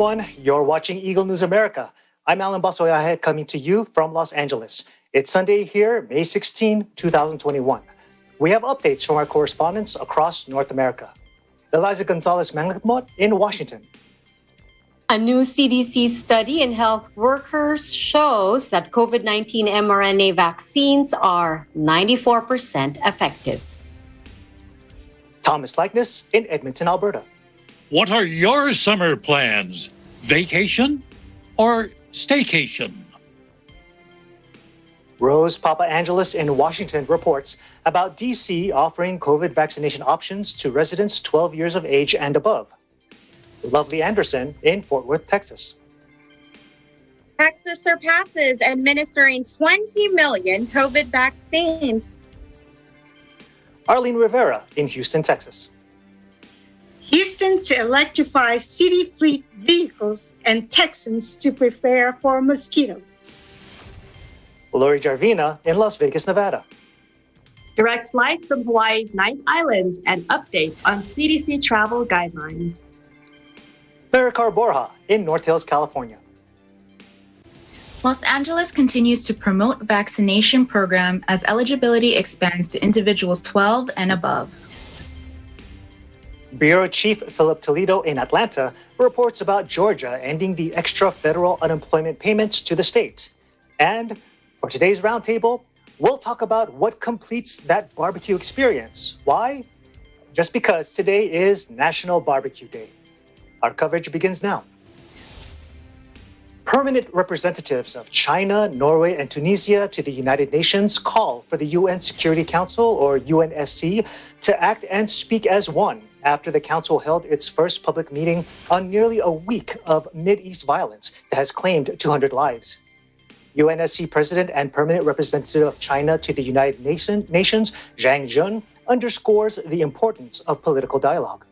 everyone. You're watching Eagle News America. I'm Alan Basoyahe coming to you from Los Angeles. It's Sunday here, May 16, 2021. We have updates from our correspondents across North America. Eliza Gonzalez-Manglakmot in Washington. A new CDC study in health workers shows that COVID-19 mRNA vaccines are 94% effective. Thomas Likeness in Edmonton, Alberta. What are your summer plans? Vacation or staycation? Rose Papa Angeles in Washington reports about DC offering COVID vaccination options to residents 12 years of age and above. Lovely Anderson in Fort Worth, Texas. Texas surpasses administering 20 million COVID vaccines. Arlene Rivera in Houston, Texas. Houston to electrify city fleet vehicles and Texans to prepare for mosquitoes. Lori Jarvina in Las Vegas, Nevada. Direct flights from Hawaii's 9th island and updates on CDC travel guidelines. Maricar Borja in North Hills, California. Los Angeles continues to promote vaccination program as eligibility expands to individuals 12 and above. Bureau Chief Philip Toledo in Atlanta reports about Georgia ending the extra federal unemployment payments to the state. And for today's roundtable, we'll talk about what completes that barbecue experience. Why? Just because today is National Barbecue Day. Our coverage begins now. Permanent representatives of China, Norway, and Tunisia to the United Nations call for the UN Security Council, or UNSC, to act and speak as one after the Council held its first public meeting on nearly a week of Mideast violence that has claimed 200 lives. UNSC President and Permanent Representative of China to the United Nations, Zhang Jun, underscores the importance of political dialogue.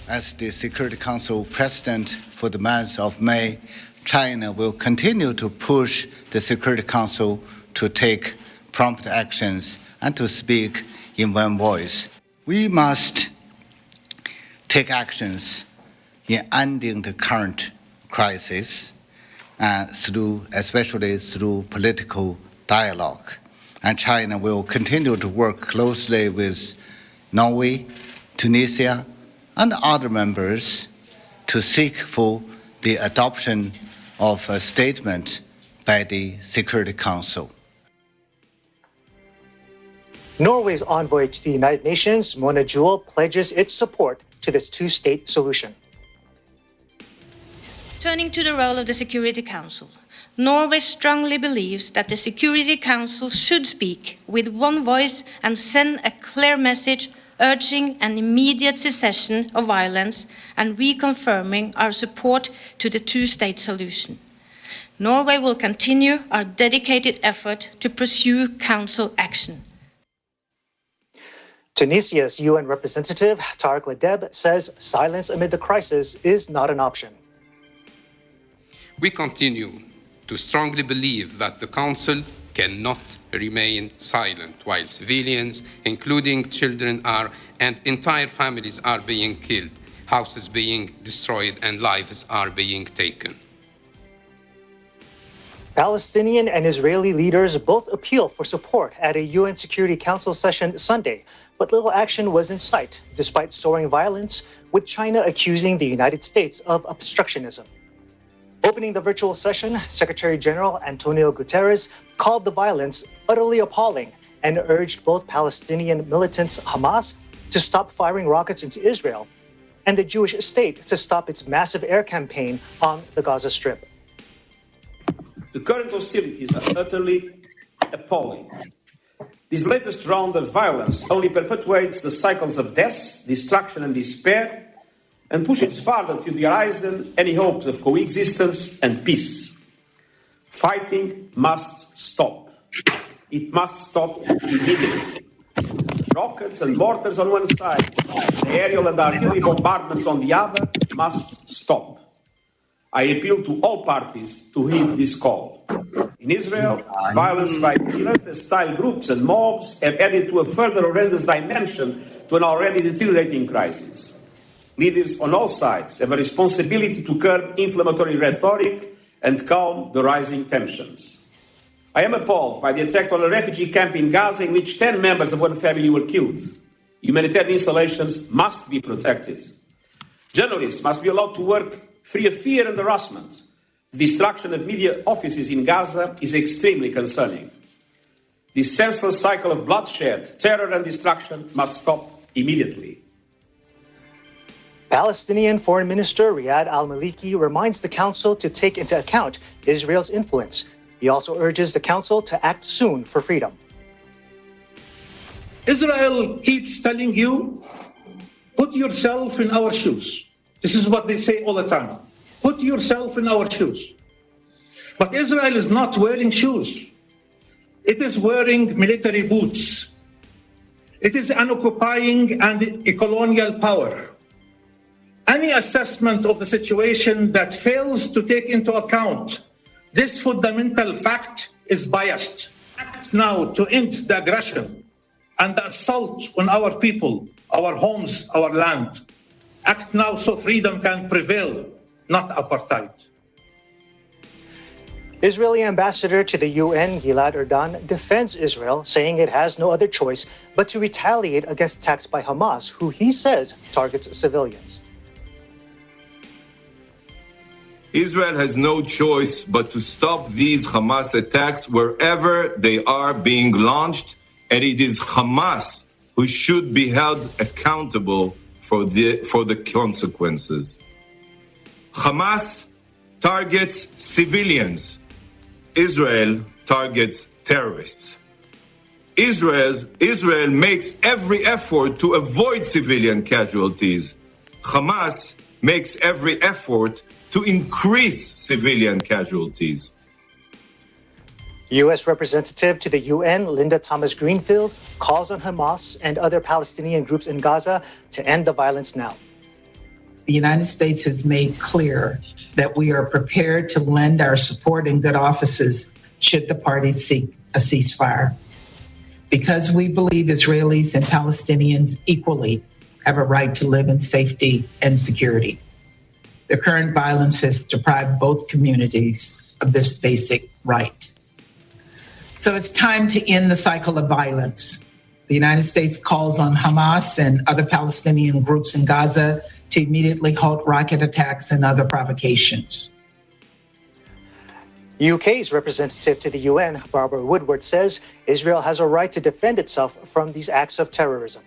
As the Security Council President for the month of May, China will continue to push the Security Council to take prompt actions and to speak in one voice. We must take actions in ending the current crisis, especially through political dialogue. And China will continue to work closely with Norway, Tunisia, and other members to seek for the adoption of a statement by the Security Council. Norway's envoy to the United Nations, Mona Juul, pledges its support to the two-state solution. Turning to the role of the Security Council, Norway strongly believes that the Security Council should speak with one voice and send a clear message urging an immediate cessation of violence and reconfirming our support to the two-state solution. Norway will continue our dedicated effort to pursue Council action. Tunisia's UN representative, Tarek Ledeb, says silence amid the crisis is not an option. We continue to strongly believe that the Council cannot remain silent while civilians, including children, and entire families are being killed, houses being destroyed, and lives are being taken. Palestinian and Israeli leaders both appeal for support at a UN Security Council session Sunday, but little action was in sight, despite soaring violence, with China accusing the United States of obstructionism. Opening the virtual session, Secretary General Antonio Guterres called the violence utterly appalling and urged both Palestinian militants Hamas to stop firing rockets into Israel and the Jewish state to stop its massive air campaign on the Gaza Strip. The current hostilities are utterly appalling. This latest round of violence only perpetuates the cycles of death, destruction, and despair, and pushes farther to the horizon any hopes of coexistence and peace. Fighting must stop. It must stop immediately. Rockets and mortars on one side, the aerial and artillery bombardments on the other must stop. I appeal to all parties to heed this call. In Israel, violence by violent-style groups and mobs have added to a further horrendous dimension to an already deteriorating crisis. leaders on all sides have a responsibility to curb inflammatory rhetoric and calm the rising tensions. I am appalled by the attack on a refugee camp in Gaza in which 10 members of one family were killed. Humanitarian installations must be protected. Journalists must be allowed to work free of fear and harassment. The destruction of media offices in Gaza is extremely concerning. This senseless cycle of bloodshed, terror and destruction must stop immediately. Palestinian Foreign Minister Riyad al-Maliki reminds the Council to take into account Israel's influence. He also urges the Council to act soon for freedom. Israel keeps telling you, put yourself in our shoes. This is what they say all the time. Put yourself in our shoes. But Israel is not wearing shoes. It is wearing military boots. It is an occupying and a colonial power. Any assessment of the situation that fails to take into account this fundamental fact is biased. Act now to end the aggression and the assault on our people, our homes, our land. Act now so freedom can prevail, not apartheid. Israeli ambassador to the UN, Gilad Erdan, defends Israel, saying it has no other choice but to retaliate against attacks by Hamas, who he says targets civilians. Israel has no choice but to stop these Hamas attacks wherever they are being launched, and it is Hamas who should be held accountable for the consequences. Hamas targets civilians. Israel targets terrorists. Israel makes every effort to avoid civilian casualties. Hamas makes every effort to increase civilian casualties. U.S. Representative to the UN, Linda Thomas-Greenfield, calls on Hamas and other Palestinian groups in Gaza to end the violence now. The United States has made clear that we are prepared to lend our support and good offices should the parties seek a ceasefire. Because we believe Israelis and Palestinians equally have a right to live in safety and security. The current violence has deprived both communities of this basic right. So it's time to end the cycle of violence. The United States calls on Hamas and other Palestinian groups in Gaza to immediately halt rocket attacks and other provocations. UK's representative to the UN, Barbara Woodward, says Israel has a right to defend itself from these acts of terrorism.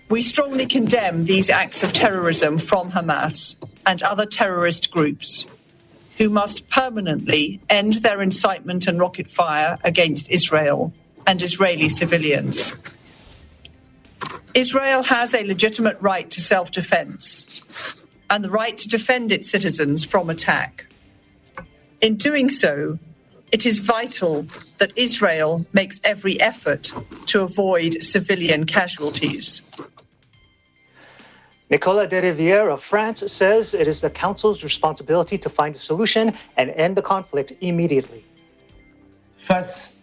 We strongly condemn these acts of terrorism from Hamas and other terrorist groups who must permanently end their incitement and rocket fire against Israel and Israeli civilians. Israel has a legitimate right to self-defense and the right to defend its citizens from attack. In doing so, it is vital that Israel makes every effort to avoid civilian casualties. Nicolas de Rivière of France says it is the Council's responsibility to find a solution and end the conflict immediately. Face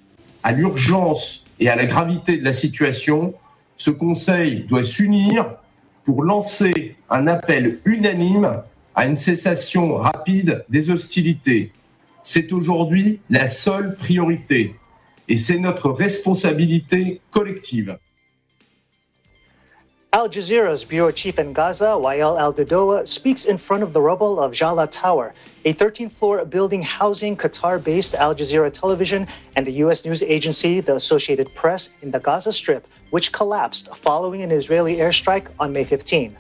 à l'urgence et à la gravité de la situation, ce Conseil doit s'unir pour lancer un appel unanime à une cessation rapide des hostilités. C'est aujourd'hui la seule priorité et c'est notre responsabilité collective. Al Jazeera's bureau chief in Gaza, Wael Al-Dadoua, speaks in front of the rubble of Jala Tower, a 13-floor building housing Qatar-based Al Jazeera television and the U.S. news agency, the Associated Press, in the Gaza Strip, which collapsed following an Israeli airstrike on May 15.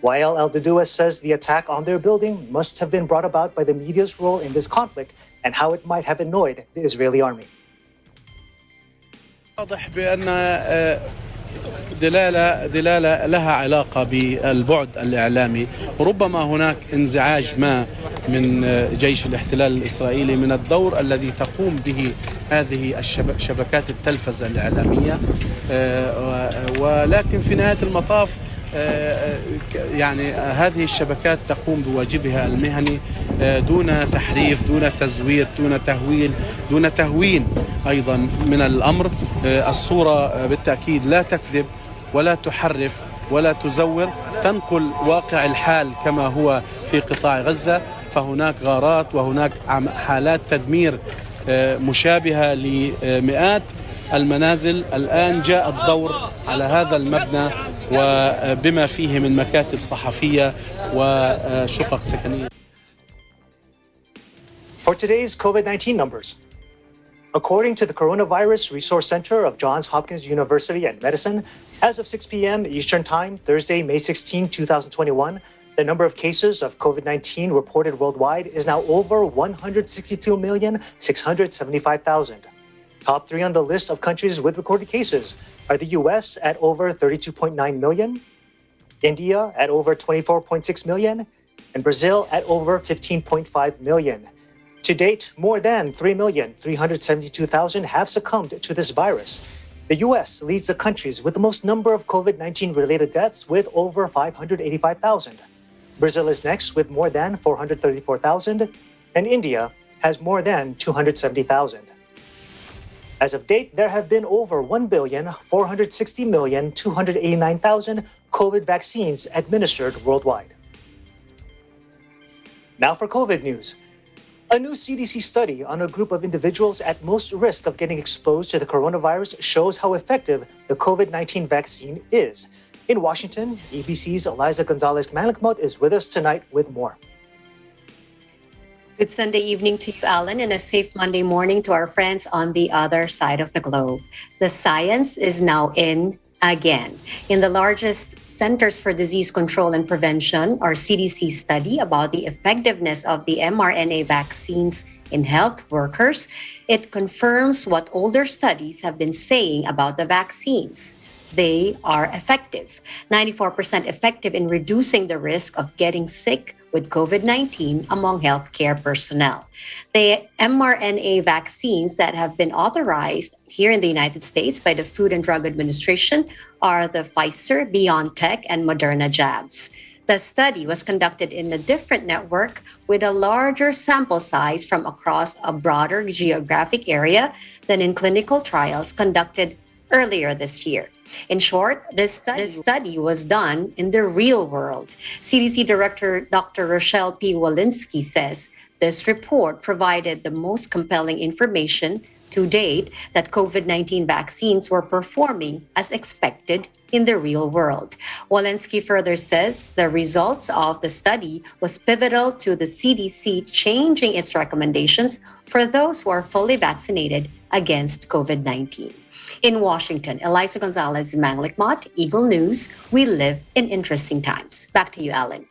Wael Al-Dadoua says the attack on their building must have been brought about by the media's role in this conflict and how it might have annoyed the Israeli army. دلالة لها علاقة بالبعد الإعلامي. ربما هناك انزعاج ما من جيش الاحتلال الإسرائيلي من الدور الذي تقوم به هذه شبكات التلفزة الإعلامية، ولكن في نهاية المطاف يعني هذه الشبكات تقوم بواجبها المهني دون تحريف، دون تزوير، دون تهويل، دون تهوين أيضا من الأمر. الصورة بالتأكيد لا تكذب ولا تحرف ولا تزور، تنقل واقع الحال كما هو في قطاع غزة. فهناك غارات وهناك حالات تدمير مشابهة لمئات المنازل. الآن جاء الدور على هذا المبنى وبما فيه من مكاتب صحفية وشقق سكنية. For today's COVID-19 numbers, according to the Coronavirus Resource Center of Johns Hopkins University and Medicine, as of 6 p.m. Eastern Time, Thursday, May 16, 2021, the number of cases of COVID-19 reported worldwide is now over 162,675,000. Top three on the list of countries with recorded cases are the U.S. at over 32.9 million, India at over 24.6 million, and Brazil at over 15.5 million. To date, more than 3,372,000 have succumbed to this virus. The U.S. leads the countries with the most number of COVID-19 related deaths with over 585,000. Brazil is next with more than 434,000, and India has more than 270,000. As of date, there have been over 1,460,289,000 COVID vaccines administered worldwide. Now for COVID news. A new CDC study on a group of individuals at most risk of getting exposed to the coronavirus shows how effective the COVID-19 vaccine is. In Washington, ABC's Eliza Gonzalez-Manlikmot is with us tonight with more. Good Sunday evening to you, Alan, and a safe Monday morning to our friends on the other side of the globe. The science is now in again. In the largest Centers for Disease Control and Prevention, or CDC study about the effectiveness of the mRNA vaccines in health workers, it confirms what older studies have been saying about the vaccines. They are effective, 94% effective in reducing the risk of getting sick with COVID-19 among healthcare personnel. The mRNA vaccines that have been authorized here in the United States by the Food and Drug Administration are the Pfizer, BioNTech, and Moderna jabs. The study was conducted in a different network with a larger sample size from across a broader geographic area than in clinical trials conducted earlier this year. In short, this study was done in the real world. CDC Director Dr. Rochelle P. Walensky says this report provided the most compelling information to date that COVID-19 vaccines were performing as expected in the real world. Walensky further says the results of the study was pivotal to the CDC changing its recommendations for those who are fully vaccinated against COVID-19. In Washington, Eliza Gonzalez-Manlikmot, Eagle News. We live in interesting times. Back to you, Alan.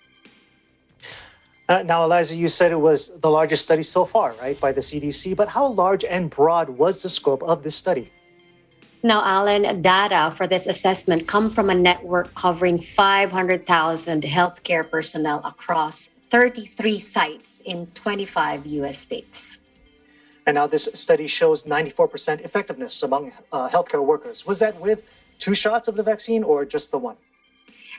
Now, Eliza, you said it was the largest study so far, right, by the CDC. But how large and broad was the scope of this study? Now, Alan, data for this assessment come from a network covering 500,000 healthcare personnel across 33 sites in 25 U.S. states. And now this study shows 94% effectiveness among healthcare workers. Was that with 2 shots of the vaccine or just the one?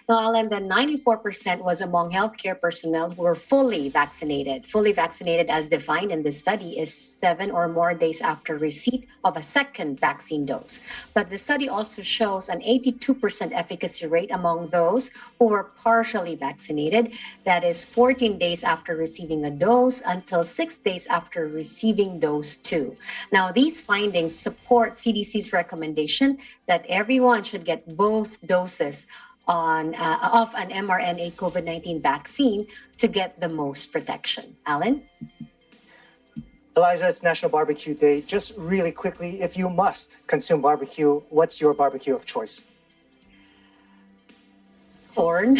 No, Alan, the 94% was among healthcare personnel who were fully vaccinated. Fully vaccinated, as defined in this study, is 7 or more days after receipt of a second vaccine dose. But the study also shows an 82% efficacy rate among those who were partially vaccinated. That is 14 days after receiving a dose until 6 days after receiving dose 2. Now, these findings support CDC's recommendation that everyone should get both doses of an mRNA COVID-19 vaccine to get the most protection. Alan? Eliza, it's National Barbecue Day. Just really quickly, if you must consume barbecue, what's your barbecue of choice? Corn.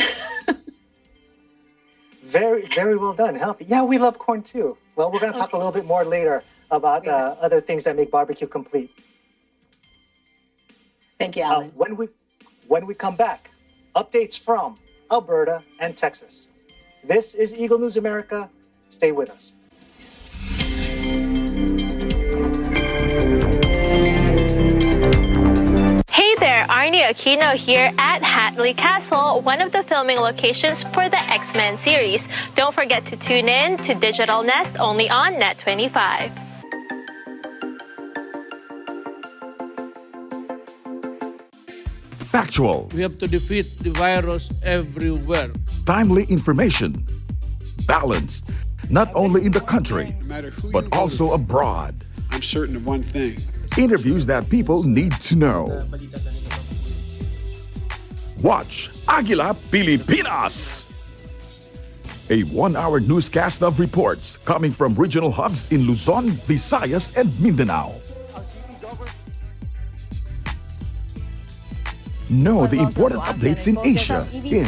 Very, very well done. Healthy. Yeah, we love corn too. Well, we're going to talk a little bit more later about other things that make barbecue complete. Thank you, Alan. When we come back, updates from Alberta and Texas. This is Eagle News America. Stay with us. Hey there, Arnie Aquino here at Hatley Castle, one of the filming locations for the X-Men series. Don't forget to tune in to Digital Nest only on Net 25. factual. We have to defeat the virus everywhere. Timely information. Balanced, not only in the country, but also abroad. I'm certain of one thing. Interviews that people need to know. Watch Aguila Pilipinas, a 1-hour newscast of reports coming from regional hubs in Luzon, Visayas, and Mindanao. Know the important updates in Asia in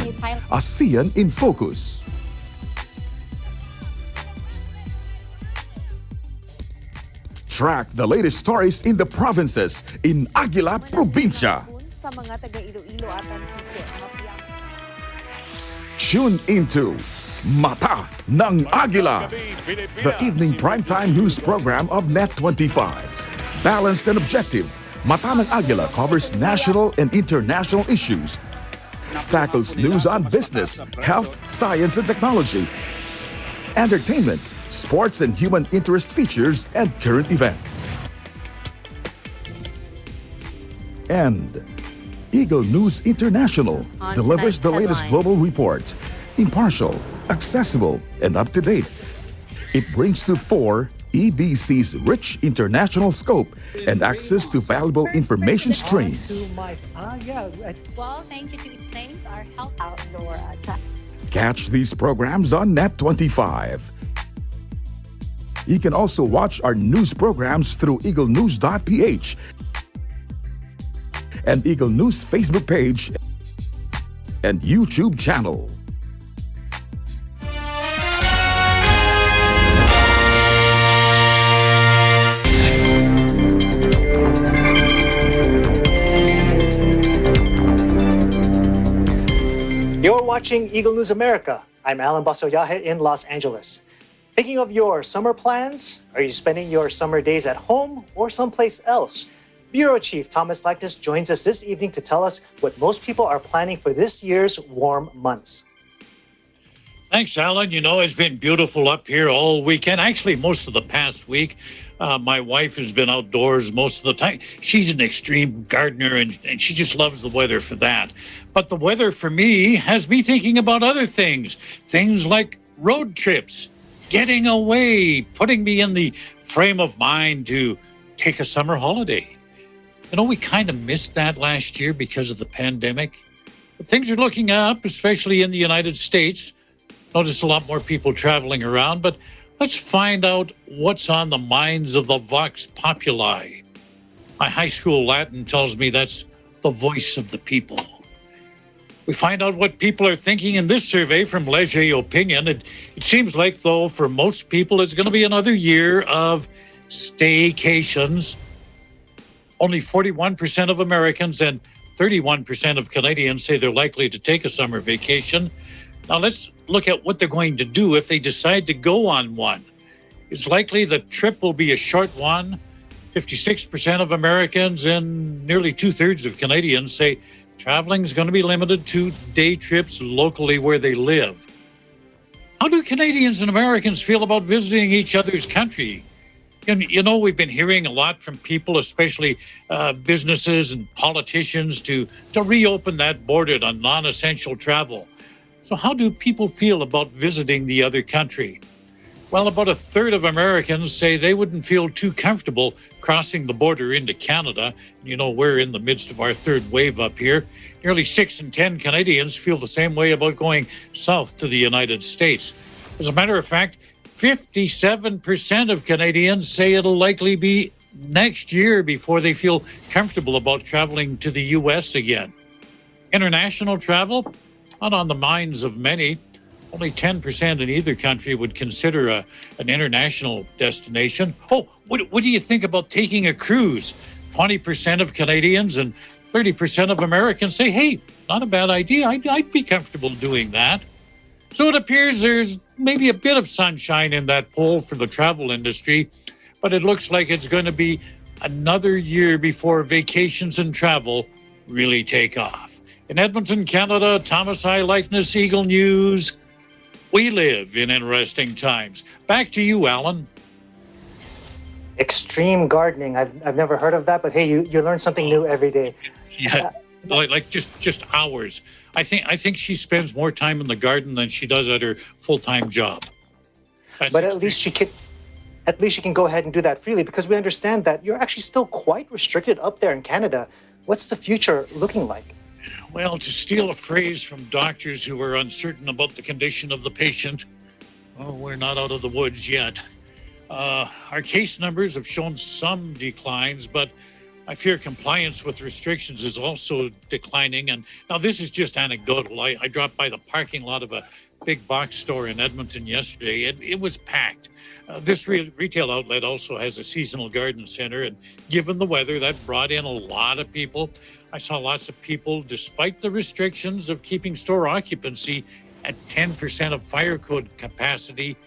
ASEAN in Focus. Track the latest stories in the provinces in Aguila Provincia. Tune into Mata ng Agila, the evening primetime news program of Net25. Balanced and objective, Mata ng Agila covers national and international issues, tackles news on business, health, science and technology, entertainment, sports and human interest features, and current events. And Eagle News International delivers the latest global reports, impartial, accessible, and up-to-date. It brings to fore EBC's rich international scope and access to valuable information streams. Well, thank you to Exchange, our health outdoor track. Catch these programs on Net25. You can also watch our news programs through eaglenews.ph and Eagle News Facebook page and YouTube channel. You're watching Eagle News America. I'm Alan Basoyahe in Los Angeles. Thinking of your summer plans? Are you spending your summer days at home or someplace else? Bureau Chief Thomas Likeness joins us this evening to tell us what most people are planning for this year's warm months. Thanks, Alan. You know, it's been beautiful up here all weekend. Actually, most of the past week. My wife has been outdoors most of the time. She's an extreme gardener, and she just loves the weather for that. But the weather for me has me thinking about other things. Things like road trips, getting away, putting me in the frame of mind to take a summer holiday. You know, we kind of missed that last year because of the pandemic. But things are looking up, especially in the United States. Notice a lot more people traveling around, but let's find out what's on the minds of the Vox Populi. My high school Latin tells me that's the voice of the people. We find out what people are thinking in this survey from Leger Opinion. It seems like, though, for most people, it's going to be another year of staycations. Only 41% of Americans and 31% of Canadians say they're likely to take a summer vacation. Now, let's look at what they're going to do if they decide to go on one. It's likely the trip will be a short one. 56% of Americans and nearly two-thirds of Canadians say traveling is going to be limited to day trips locally where they live. How do Canadians and Americans feel about visiting each other's country? You know, we've been hearing a lot from people, especially businesses and politicians, to reopen that border on non-essential travel. So how do people feel about visiting the other country? Well, about a third of Americans say they wouldn't feel too comfortable crossing the border into Canada. You know, we're in the midst of our third wave up here. Nearly 6 in 10 Canadians feel the same way about going south to the United States. As a matter of fact, 57% of Canadians say it'll likely be next year before they feel comfortable about traveling to the U.S. again. International travel, not on the minds of many. Only 10% in either country would consider an international destination. Oh, what do you think about taking a cruise? 20% of Canadians and 30% of Americans say, hey, not a bad idea. I'd be comfortable doing that. So it appears there's maybe a bit of sunshine in that poll for the travel industry, but it looks like it's going to be another year before vacations and travel really take off. In Edmonton, Canada, Thomas I. Likeness, Eagle News. We live in interesting times. Back to you, Alan. Extreme gardening. I've never heard of that, but hey, you learn something new every day. Yeah. like just hours. I think she spends more time in the garden than she does at her full-time job. But at least she can go ahead and do that freely, because we understand that you're actually still quite restricted up there in Canada. What's the future looking like? Well, to steal a phrase from doctors who are uncertain about the condition of the patient, we're not out of the woods yet. Our case numbers have shown some declines, but I fear compliance with restrictions is also declining. And now this is just anecdotal. I dropped by the parking lot of a big box store in Edmonton yesterday. It was packed. This retail outlet also has a seasonal garden center, and given the weather, that brought in a lot of people. I saw lots of people, despite the restrictions of keeping store occupancy at 10% of fire code capacity.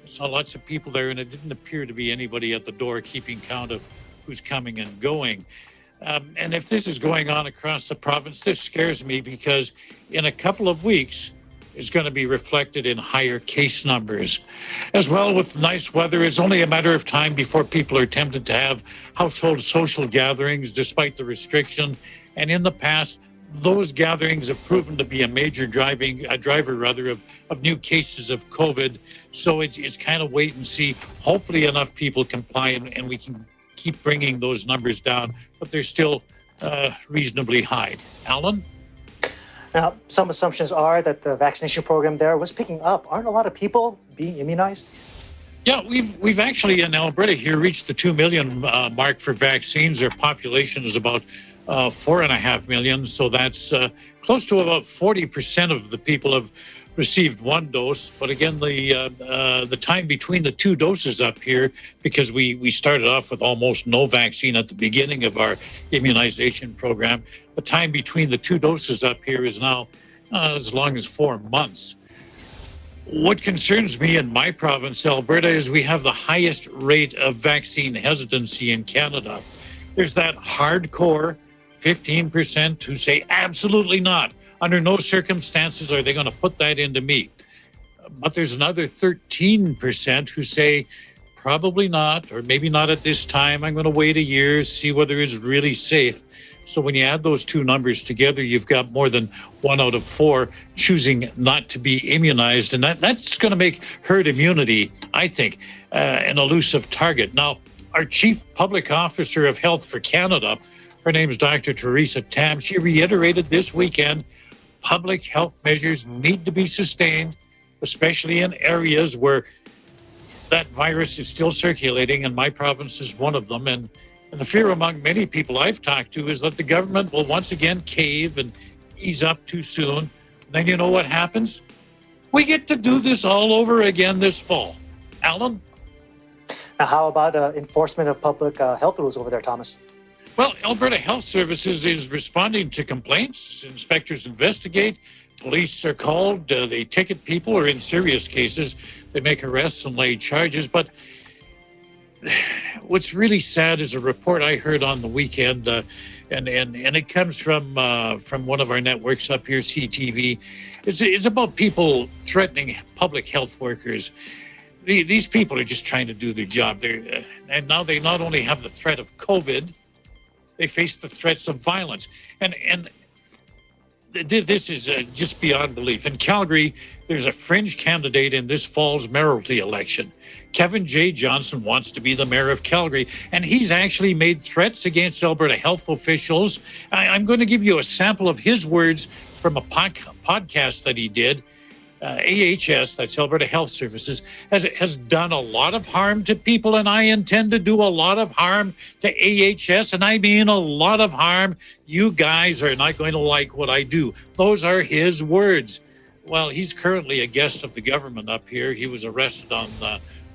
I saw lots of people there, and it didn't appear to be anybody at the door keeping count of who's coming and going. And if this is going on across the province, this scares me, because in a couple of weeks, it's going to be reflected in higher case numbers. As well, with nice weather, it's only a matter of time before people are tempted to have household social gatherings despite the restriction. And in the past, those gatherings have proven to be a major driver of new cases of COVID. So it's kind of wait and see. Hopefully enough people comply and we can keep bringing those numbers down, but they're still reasonably high. Alan? Now, some assumptions are that the vaccination program there was picking up. Aren't a lot of people being immunized? Yeah, we've actually in Alberta here reached the 2 million mark for vaccines. Our population is about 4.5 million, so that's close to about 40% of the people have received one dose. But again, the time between the two doses up here, because we started off with almost no vaccine at the beginning of our immunization program, the time between the two doses up here is now as long as 4 months. What concerns me in my province, Alberta, is we have the highest rate of vaccine hesitancy in Canada. There's that hardcore 15% who say absolutely not. Under no circumstances are they going to put that into me. But there's another 13% who say probably not, or maybe not at this time. I'm going to wait a year, see whether it's really safe. So when you add those two numbers together, you've got more than 1 out of 4 choosing not to be immunized. And that's going to make herd immunity, I think, an elusive target. Now, our Chief Public Officer of Health for Canada, her name is Dr. Theresa Tam, she reiterated this weekend, public health measures need to be sustained, especially in areas where that virus is still circulating, and my province is one of them. And the fear among many people I've talked to is that the government will once again cave and ease up too soon. And then you know what happens? We get to do this all over again this fall. Alan? Now, how about enforcement of public health rules over there, Thomas? Well, Alberta Health Services is responding to complaints. Inspectors investigate. Police are called. They ticket people, or in serious cases, they make arrests and lay charges. But what's really sad is a report I heard on the weekend, and it comes from one of our networks up here, CTV. It's about people threatening public health workers. These people are just trying to do their job. And now they not only have the threat of COVID, they face the threats of violence. And this is just beyond belief. In Calgary, there's a fringe candidate in this fall's mayoralty election. Kevin J. Johnson wants to be the mayor of Calgary, and he's actually made threats against Alberta health officials. I'm going to give you a sample of his words from a podcast that he did. AHS, that's Alberta Health Services, has done a lot of harm to people, and I intend to do a lot of harm to AHS, and I mean a lot of harm. You guys are not going to like what I do. Those are his words. Well, he's currently a guest of the government up here. He was arrested on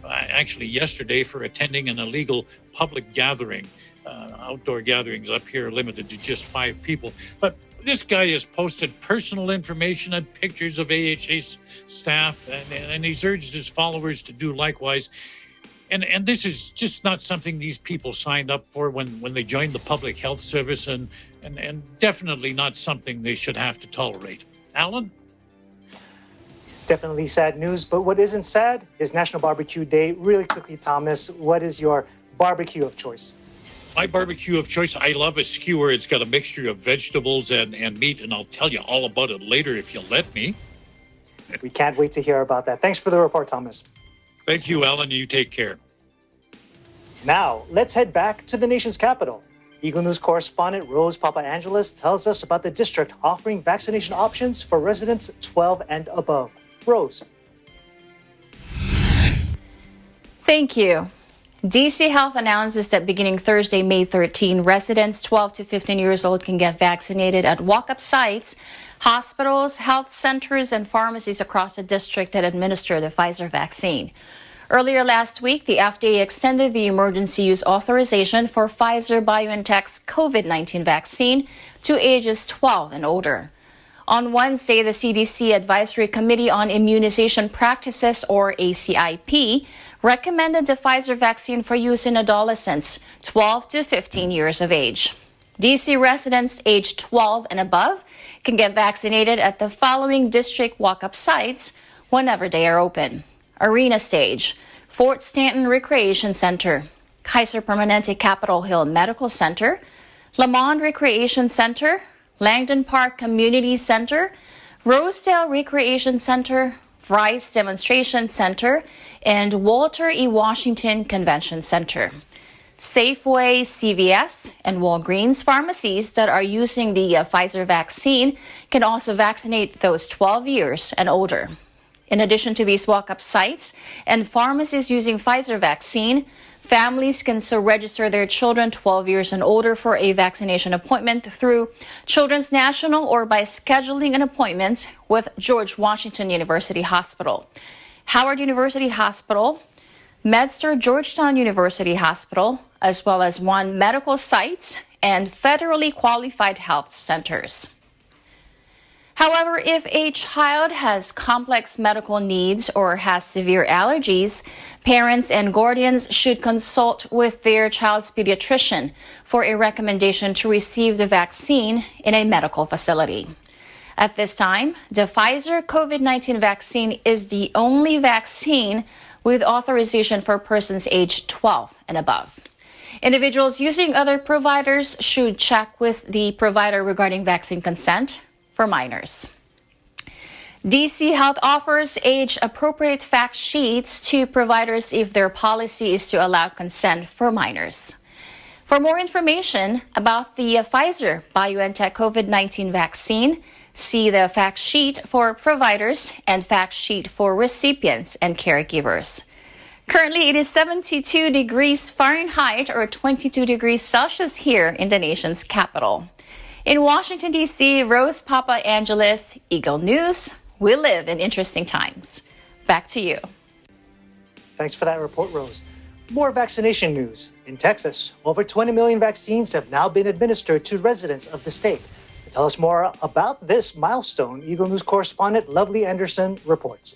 actually yesterday for attending an illegal public gathering. Outdoor gatherings up here are limited to just 5 people. But this guy has posted personal information and pictures of AHS staff, and he's urged his followers to do likewise. And this is just not something these people signed up for when they joined the public health service, and definitely not something they should have to tolerate. Alan? Definitely sad news, but what isn't sad is National Barbecue Day. Really quickly, Thomas, what is your barbecue of choice? My barbecue of choice, I love a skewer. It's got a mixture of vegetables and meat, and I'll tell you all about it later if you'll let me. We can't wait to hear about that. Thanks for the report, Thomas. Thank you, Alan. You take care. Now, let's head back to the nation's capital. Eagle News correspondent Rose Papaangelis tells us about the district offering vaccination options for residents 12 and above. Rose. Thank you. DC Health announces that beginning Thursday, May 13, residents 12 to 15 years old can get vaccinated at walk-up sites, hospitals, health centers, and pharmacies across the district that administer the Pfizer vaccine. Earlier last week, the FDA extended the emergency use authorization for Pfizer-BioNTech's COVID-19 vaccine to ages 12 and older. On Wednesday, the CDC Advisory Committee on Immunization Practices, or ACIP, recommended the Pfizer vaccine for use in adolescents 12 to 15 years of age. DC residents aged 12 and above can get vaccinated at the following district walk-up sites whenever they are open: Arena Stage, Fort Stanton Recreation Center, Kaiser Permanente Capitol Hill Medical Center, Lamont Recreation Center, Langdon Park Community Center, Rosedale Recreation Center, Rice Demonstration Center, and Walter E. Washington Convention Center. Safeway, CVS, and Walgreens pharmacies that are using the Pfizer vaccine can also vaccinate those 12 years and older. In addition to these walk-up sites and pharmacies using Pfizer vaccine, families can still register their children 12 years and older for a vaccination appointment through Children's National or by scheduling an appointment with George Washington University Hospital, Howard University Hospital, MedStar Georgetown University Hospital, as well as One Medical Sites and federally qualified health centers. However, if a child has complex medical needs or has severe allergies, parents and guardians should consult with their child's pediatrician for a recommendation to receive the vaccine in a medical facility. At this time, the Pfizer COVID-19 vaccine is the only vaccine with authorization for persons aged 12 and above. Individuals using other providers should check with the provider regarding vaccine consent for minors. DC Health offers age-appropriate fact sheets to providers if their policy is to allow consent for minors. For more information about the Pfizer-BioNTech COVID-19 vaccine, see the fact sheet for providers and fact sheet for recipients and caregivers. Currently, it is 72 degrees Fahrenheit or 22 degrees Celsius here in the nation's capital. In Washington, D.C., Rose Papaangelis, Eagle News. We live in interesting times. Back to you. Thanks for that report, Rose. More vaccination news. In Texas, over 20 million vaccines have now been administered to residents of the state. To tell us more about this milestone, Eagle News correspondent Lovely Anderson reports.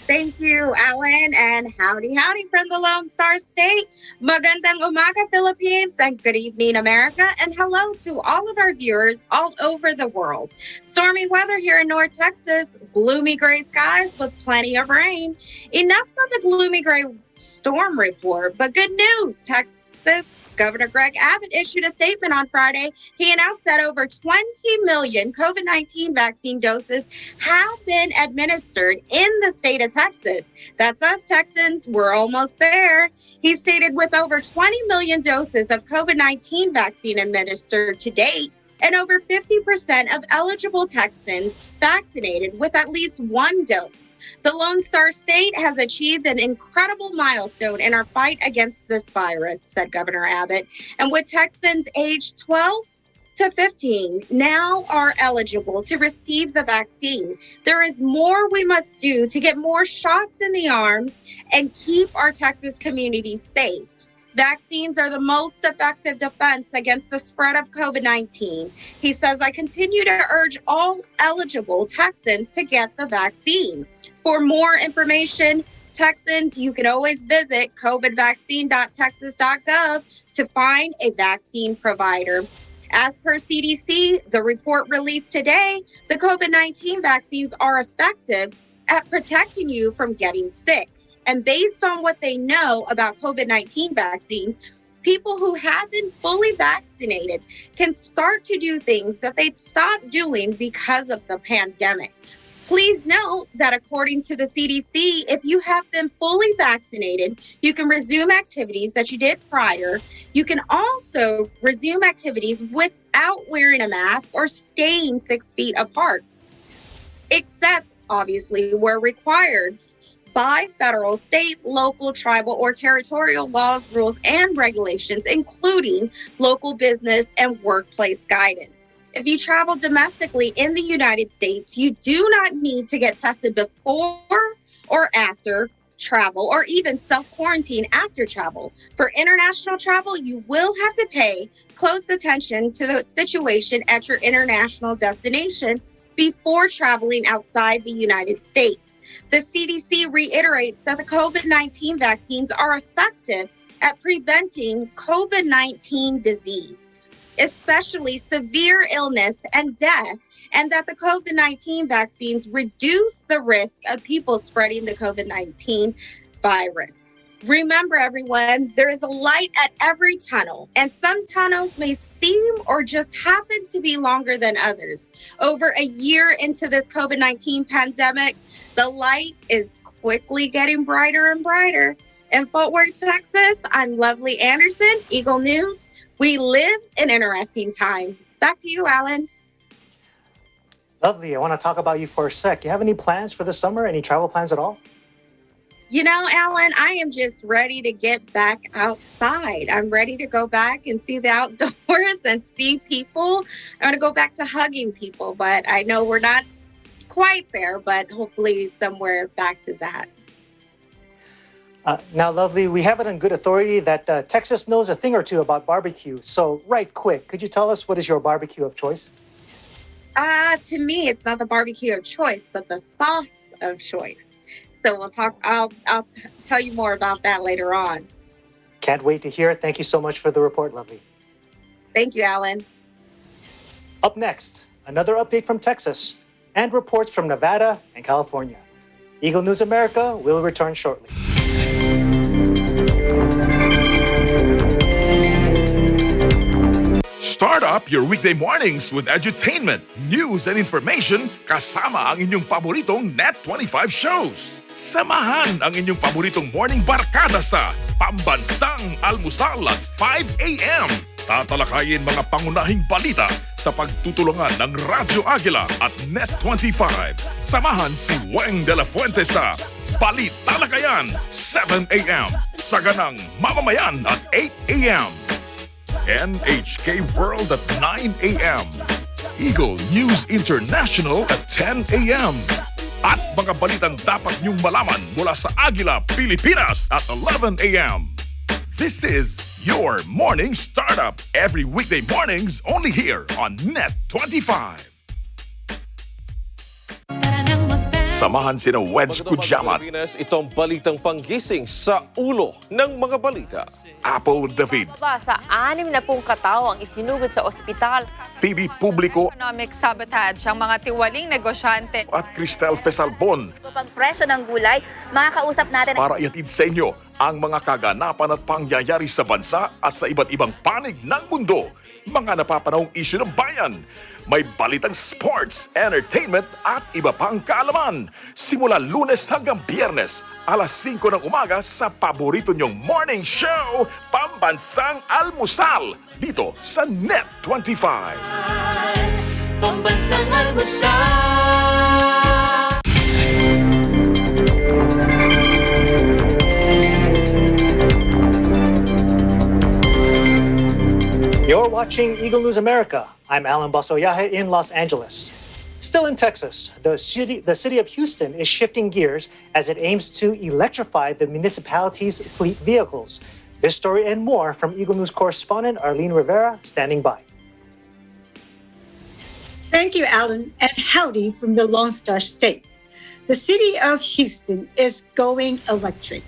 Thank you, Alan, and howdy from the Lone Star State. Magandang umaga, Philippines, and good evening, America, and hello to all of our viewers all over the world. Stormy weather here in North Texas, gloomy gray skies with plenty of rain. Enough for the gloomy gray storm report, but good news, Texas. Governor Greg Abbott issued a statement on Friday. He announced that over 20 million COVID-19 vaccine doses have been administered in the state of Texas. That's us, Texans. We're almost there. He stated with over 20 million doses of COVID-19 vaccine administered to date, and over 50% of eligible Texans vaccinated with at least one dose. The Lone Star State has achieved an incredible milestone in our fight against this virus, said Governor Abbott. And with Texans aged 12 to 15 now are eligible to receive the vaccine, there is more we must do to get more shots in the arms and keep our Texas communities safe. Vaccines are the most effective defense against the spread of COVID-19. He says, I continue to urge all eligible Texans to get the vaccine. For more information, Texans, you can always visit covidvaccine.texas.gov to find a vaccine provider. As per CDC, the report released today, the COVID-19 vaccines are effective at protecting you from getting sick. And based on what they know about COVID-19 vaccines, People who have been fully vaccinated can start to do things that they stopped doing because of the pandemic. Please note that according to the CDC, if you have been fully vaccinated, you can resume activities that you did prior. You can also resume activities without wearing a mask or staying 6 feet apart, except obviously where required by federal, state, local, tribal, or territorial laws, rules, and regulations, including local business and workplace guidance. If you travel domestically in the United States, you do not need to get tested before or after travel, or even self-quarantine after travel. For international travel, you will have to pay close attention to the situation at your international destination before traveling outside the United States. The CDC reiterates that the COVID-19 vaccines are effective at preventing COVID-19 disease, especially severe illness and death, and that the COVID-19 vaccines reduce the risk of people spreading the COVID-19 virus. Remember, everyone, there is a light at every tunnel, and some tunnels may seem or just happen to be longer than others. Over a year into this COVID-19 pandemic, the light is quickly getting brighter and brighter. In Fort Worth, Texas, I'm Lovely Anderson, Eagle News. We live in interesting times. Back to you, Alan. Lovely. I want to talk about you for a sec. Do you have any plans for the summer? Any travel plans at all? You know, Alan, I am just ready to get back outside. I'm ready to go back and see the outdoors and see people. I want to go back to hugging people, but I know we're not quite there, but hopefully somewhere back to that. Now, Lovely, we have it on good authority that Texas knows a thing or two about barbecue. So, right quick, could you tell us what is your barbecue of choice? To me, it's not the barbecue of choice, but the sauce of choice. So we'll talk. I'll tell you more about that later on. Can't wait to hear it. Thank you so much for the report, Lovely. Thank you, Alan. Up next, another update from Texas and reports from Nevada and California. Eagle News America will return shortly. Start up your weekday mornings with edutainment, news, and information kasama ang inyong paboritong Net25 shows. Samahan ang inyong paboritong morning barkada sa Pambansang Almusal at 5 a.m. Tatalakayin mga pangunahing balita sa pagtutulungan ng Radyo Agila at Net25. Samahan si Weng de la Fuente sa Balitalakayan, 7 a.m. Saganang Mamamayan at 8 a.m. NHK World at 9 a.m. Eagle News International at 10 a.m. At mga balitang dapat niyong malaman mula sa Agila, Pilipinas at 11 a.m. This is your morning startup every weekday mornings only here on Net25. Samahan sina Wedge Kujamat, itong balitang panggising sa ulo ng mga balita. Apple David, Sa 60 katao ang isinugod sa ospital. Phoebe Publico, Economic sabotage ang mga tiwaling negosyante. at Cristel Fesalbon Pagpresyo ng gulay, makakausap natin para iatid sa inyo ang mga kaganapan at pangyayari sa bansa at sa iba't ibang panig ng mundo. Mga napapanahong isyu ng bayan. May balitang sports, entertainment at iba pang kaalaman. Simula Lunes hanggang Biyernes, alas 5 ng umaga sa paborito nyong morning show, Pambansang Almusal, dito sa Net25. Pambansang Almusal. You're watching Eagle News America. I'm Alan Basoyahe in Los Angeles. Still in Texas, the city of Houston is shifting gears as it aims to electrify the municipality's fleet vehicles. This story and more from Eagle News correspondent Arlene Rivera standing by. Thank you, Alan, and howdy from the Lone Star State. The city of Houston is going electric.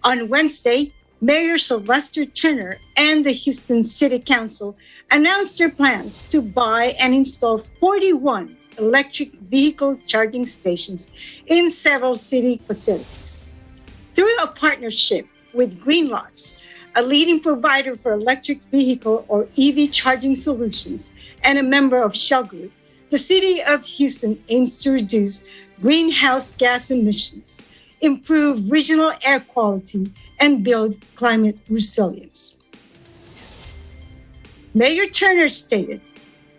On Wednesday, Mayor Sylvester Turner and the Houston City Council announced their plans to buy and install 41 electric vehicle charging stations in several city facilities. Through a partnership with Green Lots, a leading provider for electric vehicle or EV charging solutions, and a member of Shell Group, the City of Houston aims to reduce greenhouse gas emissions, improve regional air quality, and build climate resilience. Mayor Turner stated,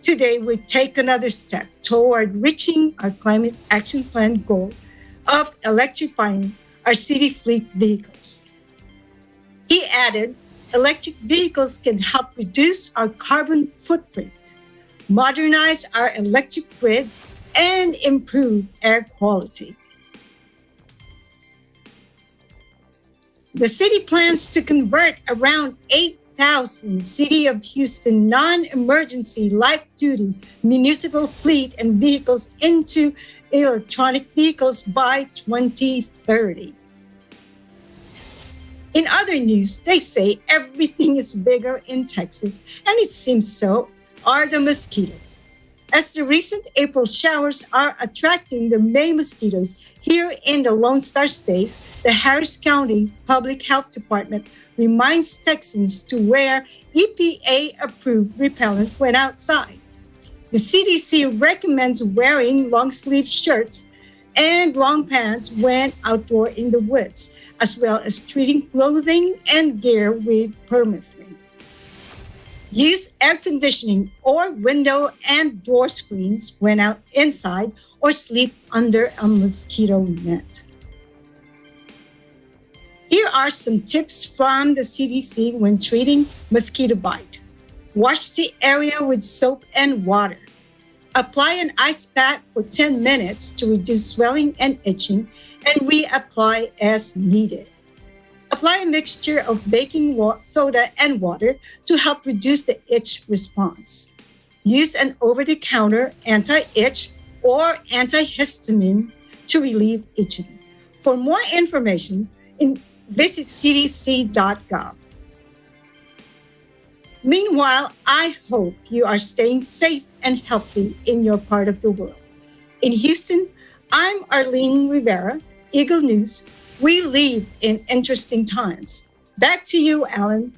"Today we take another step toward reaching our climate action plan goal of electrifying our city fleet vehicles." He added, "Electric vehicles can help reduce our carbon footprint, modernize our electric grid, and improve air quality." The city plans to convert around 8,000 City of Houston non-emergency light-duty municipal fleet and vehicles into electronic vehicles by 2030. In other news, they say everything is bigger in Texas, and it seems so are the mosquitoes. As the recent April showers are attracting the May mosquitoes here in the Lone Star State, the Harris County Public Health Department reminds Texans to wear EPA-approved repellent when outside. The CDC recommends wearing long-sleeve shirts and long pants when outdoor in the woods, as well as treating clothing and gear with permethrin. Use air conditioning or window and door screens when out inside, or sleep under a mosquito net. Here are some tips from the CDC when treating mosquito bite. Wash the area with soap and water. Apply an ice pack for 10 minutes to reduce swelling and itching, and reapply as needed. Apply a mixture of baking soda and water to help reduce the itch response. Use an over-the-counter anti-itch or antihistamine to relieve itching. For more information, visit cdc.gov. Meanwhile, I hope you are staying safe and healthy in your part of the world. In Houston, I'm Arlene Rivera, Eagle News. We live in interesting times. Back to you, Alan.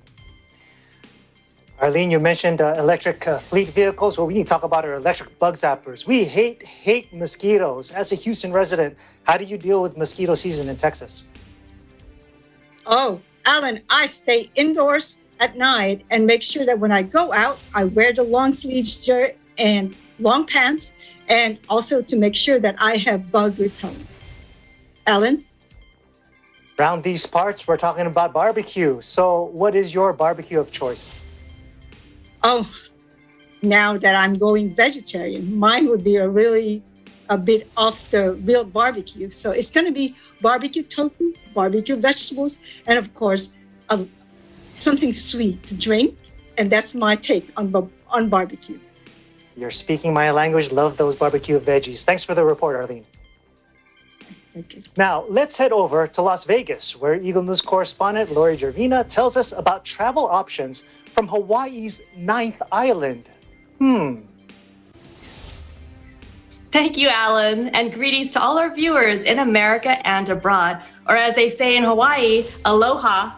Arlene, you mentioned electric fleet vehicles. Well, we need to talk about our electric bug zappers. We hate mosquitoes. As a Houston resident, how do you deal with mosquito season in Texas? Oh, Alan, I stay indoors at night and make sure that when I go out, I wear the long sleeve shirt and long pants, and also to make sure that I have bug repellents. Alan? Around these parts, we're talking about barbecue. So what is your barbecue of choice? Oh, now that I'm going vegetarian, mine would be a bit off the real barbecue. So it's going to be barbecue tofu, barbecue vegetables, and of course, something sweet to drink. And that's my take on barbecue. You're speaking my language. Love those barbecue veggies. Thanks for the report, Arlene. Thank you. Now, let's head over to Las Vegas, where Eagle News correspondent Lori Gervina tells us about travel options from Hawaii's 9th island. Thank you, Alan, and greetings to all our viewers in America and abroad, or as they say in Hawaii, aloha.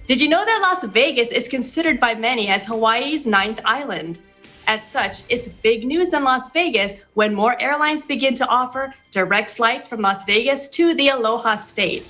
Did you know that Las Vegas is considered by many as Hawaii's 9th island? As such, it's big news in Las Vegas when more airlines begin to offer direct flights from Las Vegas to the Aloha State.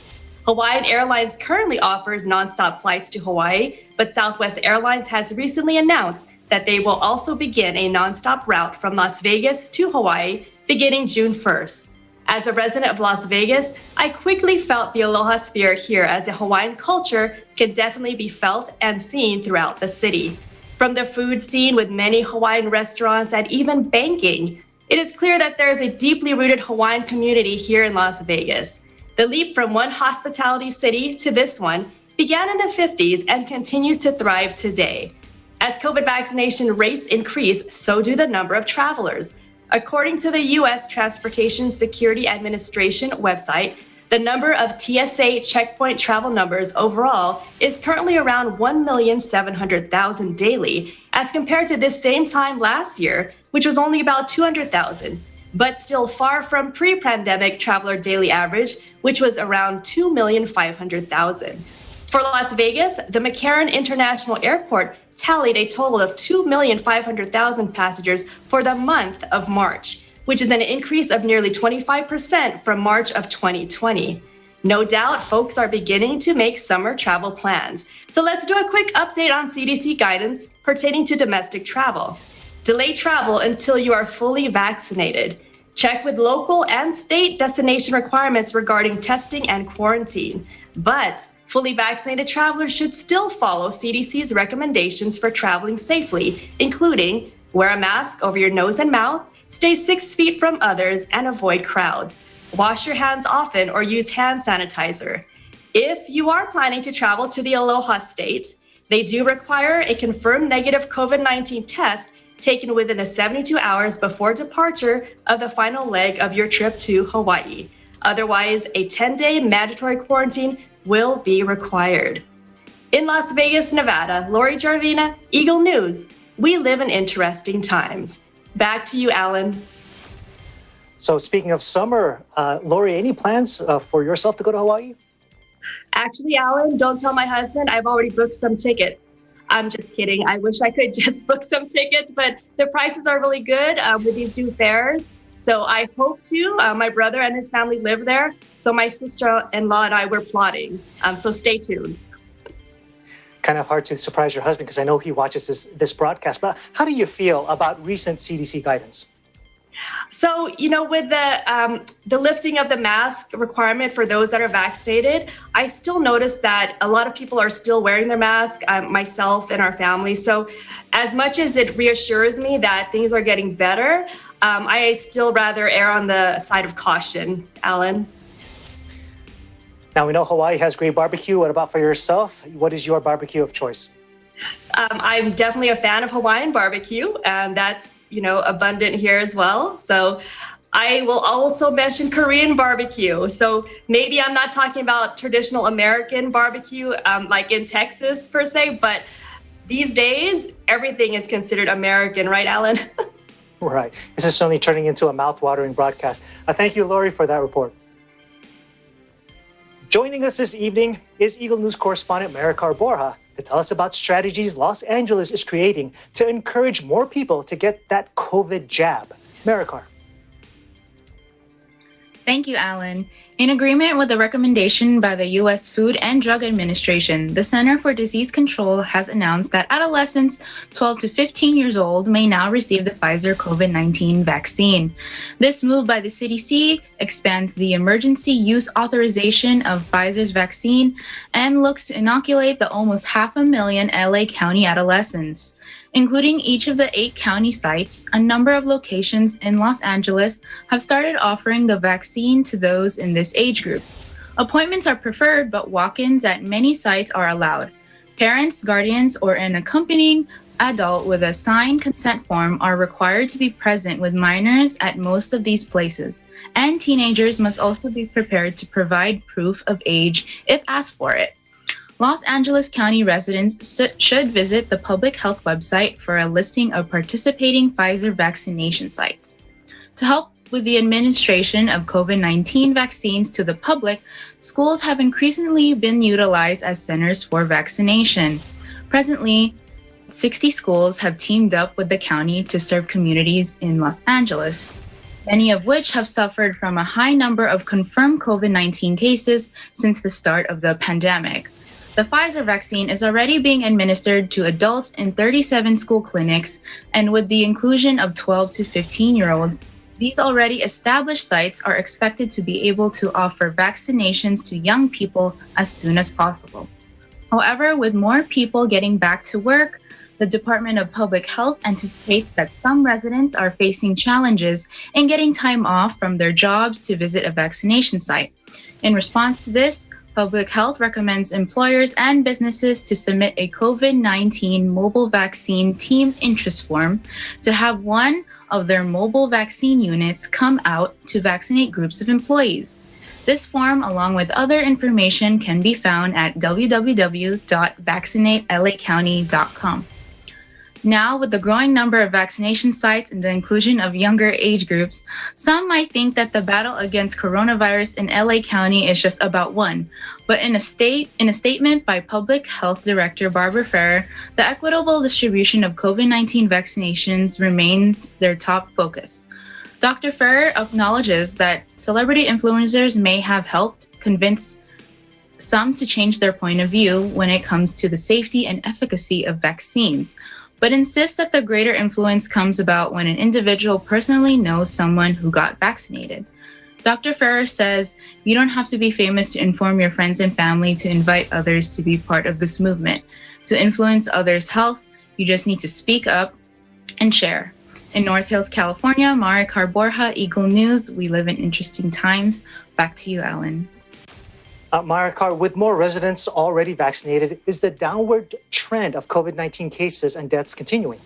Hawaiian Airlines currently offers nonstop flights to Hawaii, but Southwest Airlines has recently announced that they will also begin a nonstop route from Las Vegas to Hawaii beginning June 1st. As a resident of Las Vegas, I quickly felt the aloha spirit here, as the Hawaiian culture can definitely be felt and seen throughout the city. From the food scene with many Hawaiian restaurants and even banking, it is clear that there is a deeply rooted Hawaiian community here in Las Vegas. The leap from one hospitality city to this one began in the 50s and continues to thrive today. As COVID vaccination rates increase, so do the number of travelers. According to the U.S. Transportation Security Administration website, the number of TSA checkpoint travel numbers overall is currently around 1,700,000 daily, as compared to this same time last year, which was only about 200,000, but still far from pre-pandemic traveler daily average, which was around 2,500,000. For Las Vegas, the McCarran International Airport tallied a total of 2,500,000 passengers for the month of March, which is an increase of nearly 25% from March of 2020. No doubt, folks are beginning to make summer travel plans. So let's do a quick update on CDC guidance pertaining to domestic travel. Delay travel until you are fully vaccinated. Check with local and state destination requirements regarding testing and quarantine. But fully vaccinated travelers should still follow CDC's recommendations for traveling safely, including wear a mask over your nose and mouth, stay 6 feet from others, and avoid crowds. Wash your hands often or use hand sanitizer. If you are planning to travel to the Aloha State, they do require a confirmed negative COVID-19 test taken within the 72 hours before departure of the final leg of your trip to Hawaii. Otherwise, a 10-day mandatory quarantine will be required. In Las Vegas, Nevada, Lori Jarvina, Eagle News. We live in interesting times. Back to you, Alan. So speaking of summer, Lori, any plans for yourself to go to Hawaii? Actually, Alan, don't tell my husband. I've already booked some tickets. I'm just kidding. I wish I could just book some tickets, but the prices are really good with these new fares. So I hope to. My brother and his family live there. So my sister-in-law and I were plotting. So stay tuned. Kind of hard to surprise your husband because I know he watches this broadcast. But how do you feel about recent CDC guidance? So, with the lifting of the mask requirement for those that are vaccinated, I still notice that a lot of people are still wearing their mask, myself and our family. So as much as it reassures me that things are getting better, I still rather err on the side of caution, Alan. Now, we know Hawaii has great barbecue. What about for yourself? What is your barbecue of choice? I'm definitely a fan of Hawaiian barbecue, and that's abundant here as well. So I will also mention Korean barbecue. So maybe I'm not talking about traditional American barbecue like in Texas per se, but these days everything is considered American, right, Alan? Right. This is certainly turning into a mouth-watering broadcast. Thank you, Lori, for that report. Joining us this evening is Eagle News correspondent Maricar Borja to tell us about strategies Los Angeles is creating to encourage more people to get that COVID jab. Maricar. Thank you, Alan. In agreement with the recommendation by the U.S. Food and Drug Administration, the Center for Disease Control has announced that adolescents 12 to 15 years old may now receive the Pfizer COVID-19 vaccine. This move by the CDC expands the emergency use authorization of Pfizer's vaccine and looks to inoculate the almost 500,000 LA County adolescents. Including each of the 8 county sites, a number of locations in Los Angeles have started offering the vaccine to those in this age group. Appointments are preferred, but walk-ins at many sites are allowed. Parents, guardians, or an accompanying adult with a signed consent form are required to be present with minors at most of these places, and teenagers must also be prepared to provide proof of age if asked for it. Los Angeles County residents should visit the public health website for a listing of participating Pfizer vaccination sites. To help with the administration of COVID-19 vaccines to the public, schools have increasingly been utilized as centers for vaccination. Presently, 60 schools have teamed up with the county to serve communities in Los Angeles, many of which have suffered from a high number of confirmed COVID-19 cases since the start of the pandemic. The Pfizer vaccine is already being administered to adults in 37 school clinics, and with the inclusion of 12 to 15-year-olds, these already established sites are expected to be able to offer vaccinations to young people as soon as possible. However, with more people getting back to work, the Department of Public Health anticipates that some residents are facing challenges in getting time off from their jobs to visit a vaccination site. In response to this, Public Health recommends employers and businesses to submit a COVID-19 mobile vaccine team interest form to have one of their mobile vaccine units come out to vaccinate groups of employees. This form, along with other information, can be found at www.vaccinatelacounty.com. Now, with the growing number of vaccination sites and the inclusion of younger age groups, some might think that the battle against coronavirus in LA County is just about one. But in a statement by Public Health Director Barbara Ferrer, the equitable distribution of COVID-19 vaccinations remains their top focus. Dr. Ferrer acknowledges that celebrity influencers may have helped convince some to change their point of view when it comes to the safety and efficacy of vaccines, but insists that the greater influence comes about when an individual personally knows someone who got vaccinated. Dr. Ferrer says, you don't have to be famous to inform your friends and family to invite others to be part of this movement. To influence others' health, you just need to speak up and share. In North Hills, California, Maricar Borja, Eagle News. We live in interesting times. Back to you, Alan. Maricar, with more residents already vaccinated, is the downward trend of COVID-19 cases and deaths continuing?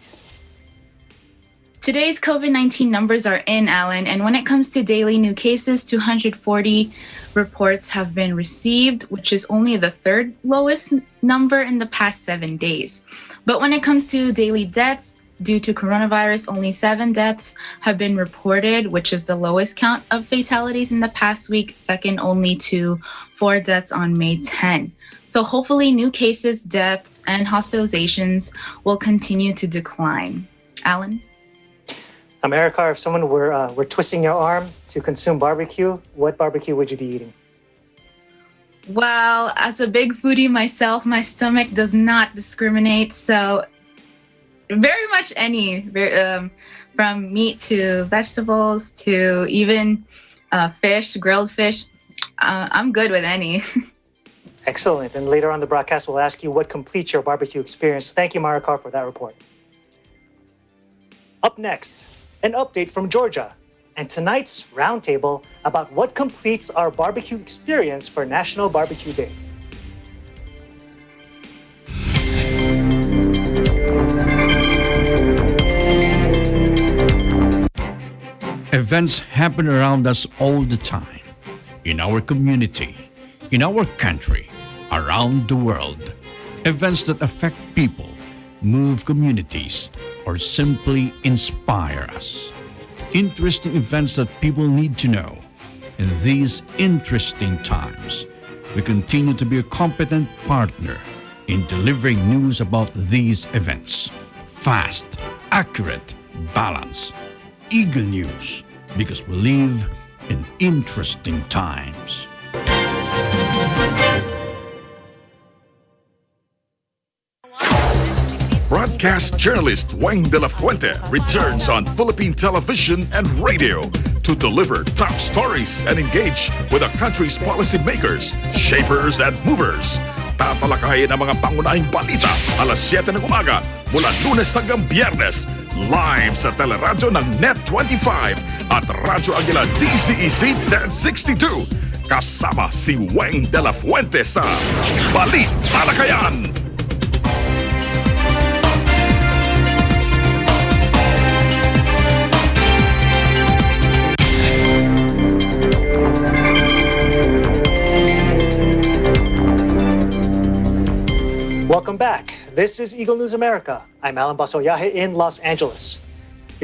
Today's COVID-19 numbers are in, Alan, and when it comes to daily new cases, 240 reports have been received, which is only the third lowest number in the past 7 days. But when it comes to daily deaths, due to coronavirus, only 7 deaths have been reported, which is the lowest count of fatalities in the past week, second only to 4 deaths on May 10. So hopefully new cases, deaths, and hospitalizations will continue to decline. Alan? Maricar, if someone were twisting your arm to consume barbecue, what barbecue would you be eating? Well, as a big foodie myself, my stomach does not discriminate, so very much any, from meat to vegetables to even fish, grilled fish. I'm good with any. Excellent. And later on the broadcast, we'll ask you what completes your barbecue experience. Thank you, Maricar, for that report. Up next, an update from Georgia and tonight's roundtable about what completes our barbecue experience for National Barbecue Day. Events happen around us all the time, in our community, in our country, around the world. Events that affect people, move communities, or simply inspire us. Interesting events that people need to know. In these interesting times, we continue to be a competent partner in delivering news about these events. Fast, accurate, balanced. Eagle News, because we live in interesting times. Broadcast journalist Wayne De La Fuente returns on Philippine television and radio to deliver top stories and engage with the country's policymakers, shapers, and movers. Tatalakayin ang mga pangunahing balita alas 7 ng umaga mula Lunes hanggang Biyernes. Live sa teleradyo ng Net25 at Radyo Aguila DCEC 1062. Kasama si Wayne De La Fuente sa Balitalakayan. Welcome back. This is Eagle News America. I'm Alan Basoyahe in Los Angeles.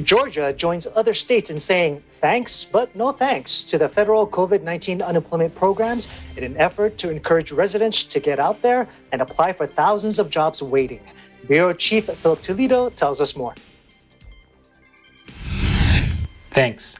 Georgia joins other states in saying thanks, but no thanks to the federal COVID-19 unemployment programs in an effort to encourage residents to get out there and apply for thousands of jobs waiting. Bureau Chief Philip Toledo tells us more. Thanks.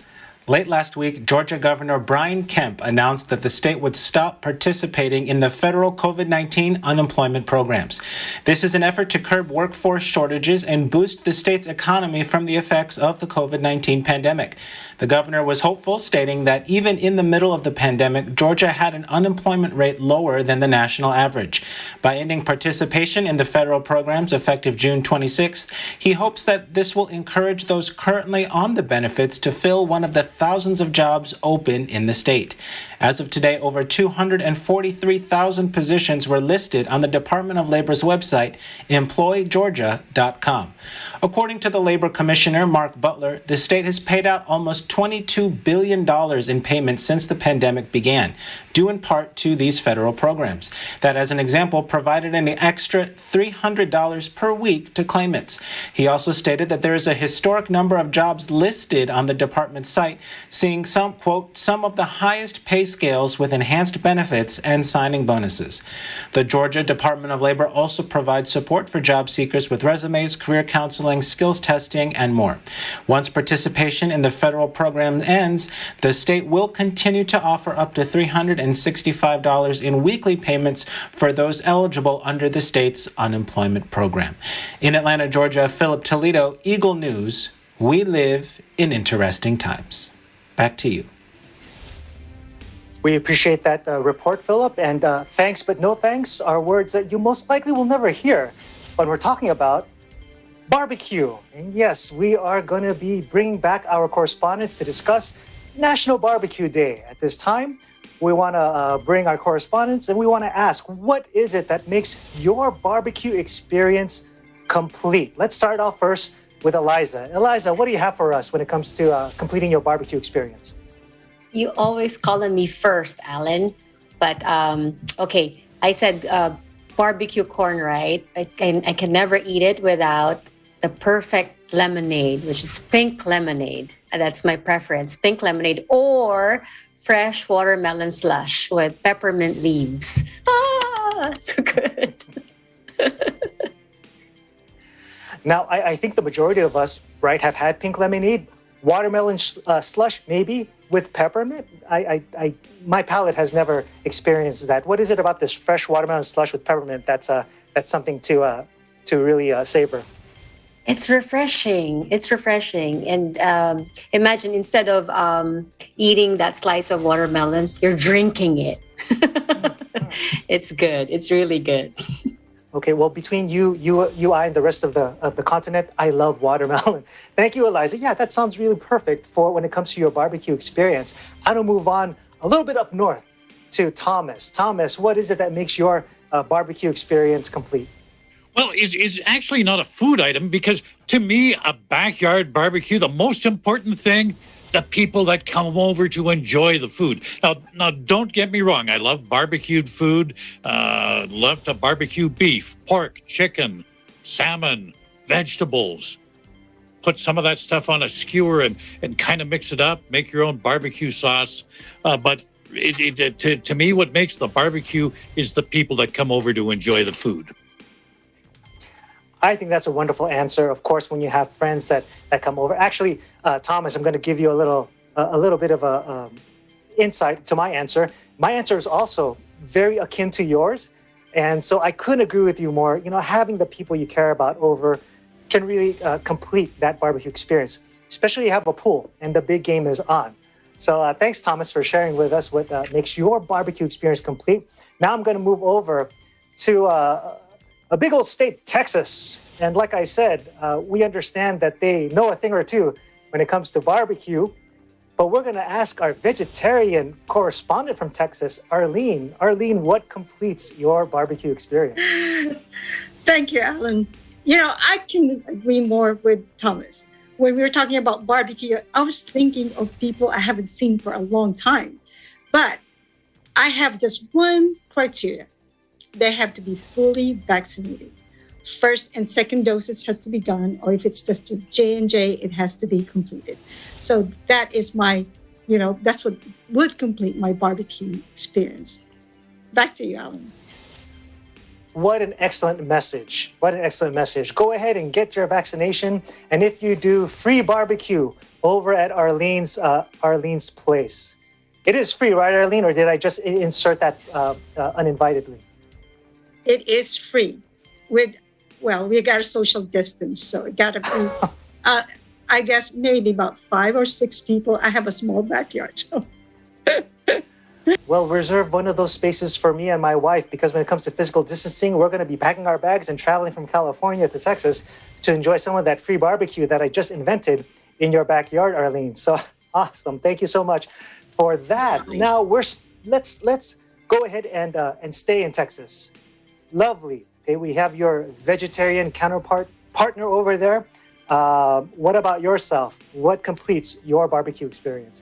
Late last week, Georgia Governor Brian Kemp announced that the state would stop participating in the federal COVID-19 unemployment programs. This is an effort to curb workforce shortages and boost the state's economy from the effects of the COVID-19 pandemic. The governor was hopeful, stating that even in the middle of the pandemic, Georgia had an unemployment rate lower than the national average. By ending participation in the federal programs effective June 26th, he hopes that this will encourage those currently on the benefits to fill one of the thousands of jobs open in the state. As of today, over 243,000 positions were listed on the Department of Labor's website, employgeorgia.com. According to the Labor Commissioner, Mark Butler, the state has paid out almost $22 billion in payments since the pandemic began, due in part to these federal programs. That, as an example, provided an extra $300 per week to claimants. He also stated that there is a historic number of jobs listed on the department's site, seeing some, quote, some of the highest pay scales with enhanced benefits and signing bonuses. The Georgia Department of Labor also provides support for job seekers with resumes, career counseling, skills testing, and more. Once participation in the federal program ends, the state will continue to offer up to $365 in weekly payments for those eligible under the state's unemployment program. In Atlanta, Georgia, Philip Toledo, Eagle News. We live in interesting times. Back to you. We appreciate that report, Philip, and thanks but no thanks are words that you most likely will never hear when we're talking about barbecue. And yes, we are going to be bringing back our correspondents to discuss National Barbecue Day. At this time, we want to bring our correspondents and we want to ask, what is it that makes your barbecue experience complete? Let's start off first with Eliza. Eliza, what do you have for us when it comes to completing your barbecue experience? You always call on me first, Alan. But okay, I said barbecue corn, right? I can never eat it without the perfect lemonade, which is pink lemonade. That's my preference, pink lemonade or fresh watermelon slush with peppermint leaves. Ah, so good. Now, I think the majority of us, right, have had pink lemonade. Watermelon slush, maybe, with peppermint. My palate has never experienced that. What is it about this fresh watermelon slush with peppermint that's something to really savor? It's refreshing. It's refreshing. And imagine instead of eating that slice of watermelon, you're drinking it. It's good. It's really good. Okay, well, between I, and the rest of the continent, I love watermelon. Thank you, Eliza. Yeah, that sounds really perfect for when it comes to your barbecue experience. I'm going to move on a little bit up north to Thomas. Thomas, what is it that makes your barbecue experience complete? Well, it's actually not a food item because to me, a backyard barbecue, the most important thing, the people that come over to enjoy the food. Now, don't get me wrong. I love barbecued food. Love to barbecue beef, pork, chicken, salmon, vegetables. Put some of that stuff on a skewer and kind of mix it up. Make your own barbecue sauce. But to me, what makes the barbecue is the people that come over to enjoy the food. I think that's a wonderful answer. Of course, when you have friends that come over. Actually, Thomas, I'm going to give you a little bit of a insight to my answer. My answer is also very akin to yours, and so I couldn't agree with you more. You know, having the people you care about over can really complete that barbecue experience, especially if you have a pool and the big game is on. So thanks, Thomas, for sharing with us what makes your barbecue experience complete. Now I'm going to move over to a big old state, Texas. And like I said, we understand that they know a thing or two when it comes to barbecue. But we're going to ask our vegetarian correspondent from Texas, Arlene. Arlene, what completes your barbecue experience? Thank you, Alan. You know, I can agree more with Thomas. When we were talking about barbecue, I was thinking of people I haven't seen for a long time. But I have just one criteria. They have to be fully vaccinated. First and second doses has to be done, or if it's just a J&J, it has to be completed. So that is my, that's what would complete my barbecue experience. Back to you, Alan. What an excellent message. What an excellent message. Go ahead and get your vaccination. And if you do, free barbecue over at Arlene's place. It is free, right, Arlene? Or did I just insert that uninvitedly? It is free. We got a social distance, so it got to be, I guess, maybe about 5 or 6 people. I have a small backyard, so. Well, reserve one of those spaces for me and my wife, because when it comes to physical distancing, we're going to be packing our bags and traveling from California to Texas to enjoy some of that free barbecue that I just invented in your backyard, Arlene. So Awesome. Thank you so much for that. Now let's go ahead and stay in Texas. Lovely. Okay, we have your vegetarian partner over there. What about yourself? What completes your barbecue experience?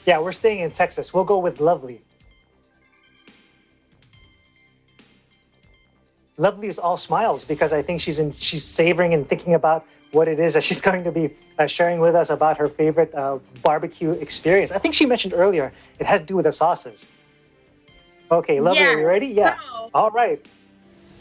Yeah, we're staying in Texas. We'll go with Lovely. Lovely is all smiles because I think she's savoring and thinking about what it is that she's going to be sharing with us about her favorite barbecue experience. I think she mentioned earlier it had to do with the sauces. Okay, Lovely, yes, are you ready? Yeah. So, all right.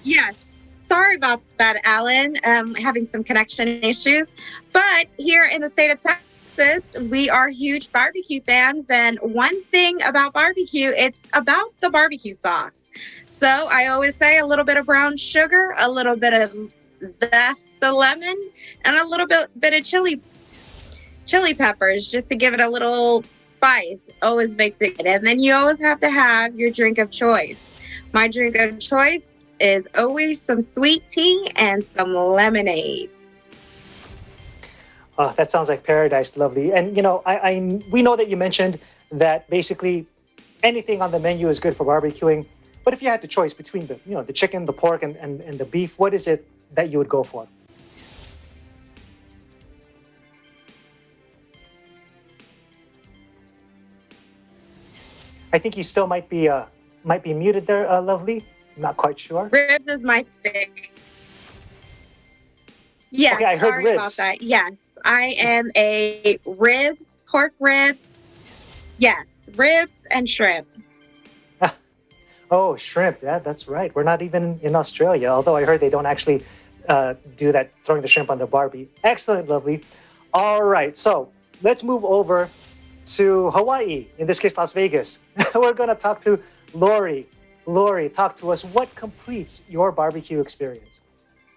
Yes. Sorry about that, Alan. Having some connection issues. But here in the state of Texas, we are huge barbecue fans. And one thing about barbecue, it's about the barbecue sauce. So I always say a little bit of brown sugar, a little bit of zest of lemon, and a little bit of chili peppers just to give it a little spice. Always makes it good. And then you always have to have your drink of choice. My drink of choice is always some sweet tea and some lemonade. Oh, that sounds like paradise, Lovely. And we know that you mentioned that basically anything on the menu is good for barbecuing. But if you had the choice between the chicken, the pork, and the beef, what is it that you would go for? I think you still might be muted there, Lovely. I'm not quite sure. Ribs is my thing. Yes, okay, I heard sorry ribs. about that. Yes, I am a pork rib. Yes, ribs and shrimp. Oh, shrimp. Yeah, that's right. We're not even in Australia, although I heard they don't actually do that, throwing the shrimp on the barbie. Excellent, Lovely. All right, so let's move over to Hawaii, in this case, Las Vegas. We're going to talk to Lori. Lori, talk to us. What completes your barbecue experience?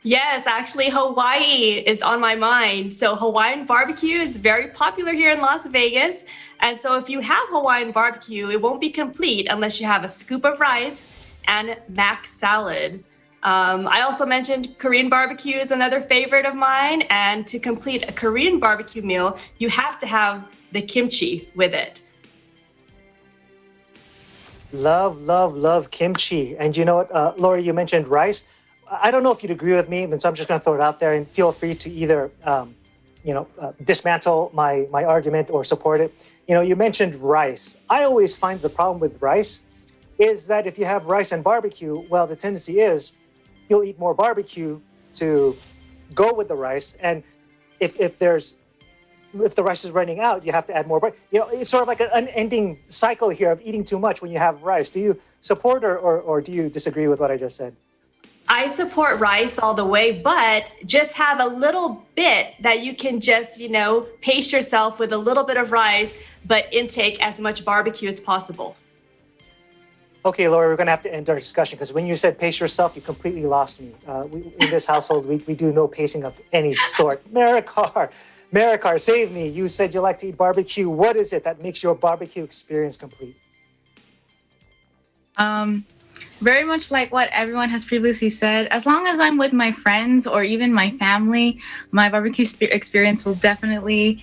Yes, actually, Hawaii is on my mind. So Hawaiian barbecue is very popular here in Las Vegas. And so if you have Hawaiian barbecue, it won't be complete unless you have a scoop of rice and mac salad. I also mentioned Korean barbecue is another favorite of mine. And to complete a Korean barbecue meal, you have to have the kimchi with it. Love, love, love kimchi. And you know what, Lori, you mentioned rice. I don't know if you'd agree with me, so I'm just going to throw it out there and feel free to either, dismantle my argument or support it. You mentioned rice. I always find the problem with rice is that if you have rice and barbecue, well, the tendency is you'll eat more barbecue to go with the rice. And if the rice is running out, you have to add more. It's sort of like an unending cycle here of eating too much when you have rice. Do you support or do you disagree with what I just said? I support rice all the way, but just have a little bit that you can just, pace yourself with a little bit of rice, but intake as much barbecue as possible. Okay, Laura, we're going to have to end our discussion because when you said pace yourself, you completely lost me. In this household, we do no pacing of any sort. Marikar, save me. You said you like to eat barbecue. What is it that makes your barbecue experience complete? Very much like what everyone has previously said. As long as I'm with my friends or even my family, my barbecue experience will definitely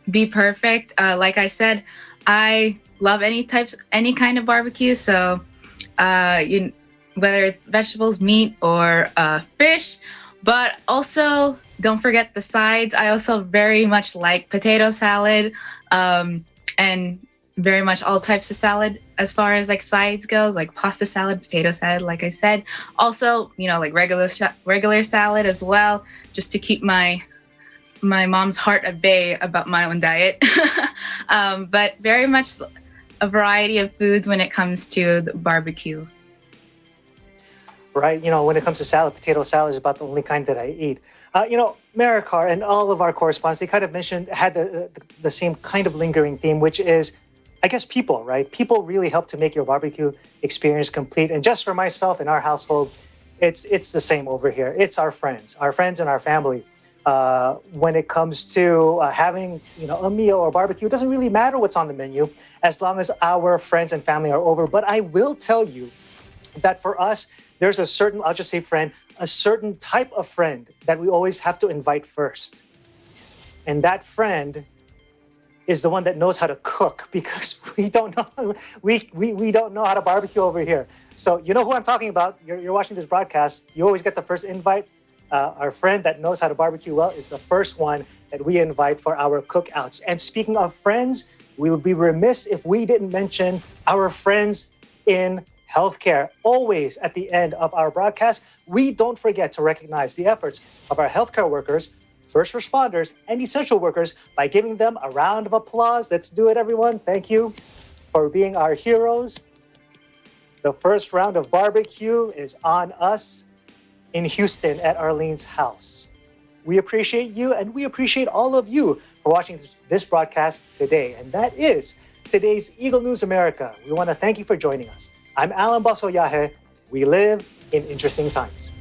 be perfect. Like I said, I love any kind of barbecue. So, whether it's vegetables, meat, or fish. But also, don't forget the sides. I also very much like potato salad, and very much all types of salad as far as like sides goes, like pasta salad, potato salad, like I said. Also, like regular salad as well, just to keep my mom's heart at bay about my own diet. But very much a variety of foods when it comes to the barbecue. Right. When it comes to salad, potato salad is about the only kind that I eat. Marikar and all of our correspondents, they kind of had the same kind of lingering theme, which is, I guess, people, right? People really help to make your barbecue experience complete. And just for myself and our household, it's the same over here. It's our friends and our family. When it comes to having, a meal or barbecue, it doesn't really matter what's on the menu as long as our friends and family are over. But I will tell you that for us, there's a certain, I'll just say friend, a certain type of friend that we always have to invite first. And that friend is the one that knows how to cook, because we don't know we don't know how to barbecue over here. So you know who I'm talking about. You're watching this broadcast. You always get the first invite. Our friend that knows how to barbecue well is the first one that we invite for our cookouts. And speaking of friends, we would be remiss if we didn't mention our friends in healthcare. Always at the end of our broadcast, we don't forget to recognize the efforts of our healthcare workers, first responders, and essential workers by giving them a round of applause. Let's do it, everyone. Thank you for being our heroes. The first round of barbecue is on us in Houston at Arlene's house. We appreciate you, and we appreciate all of you for watching this broadcast today. And that is today's Eagle News America. We want to thank you for joining us. I'm Alan Basoyahe. We live in interesting times.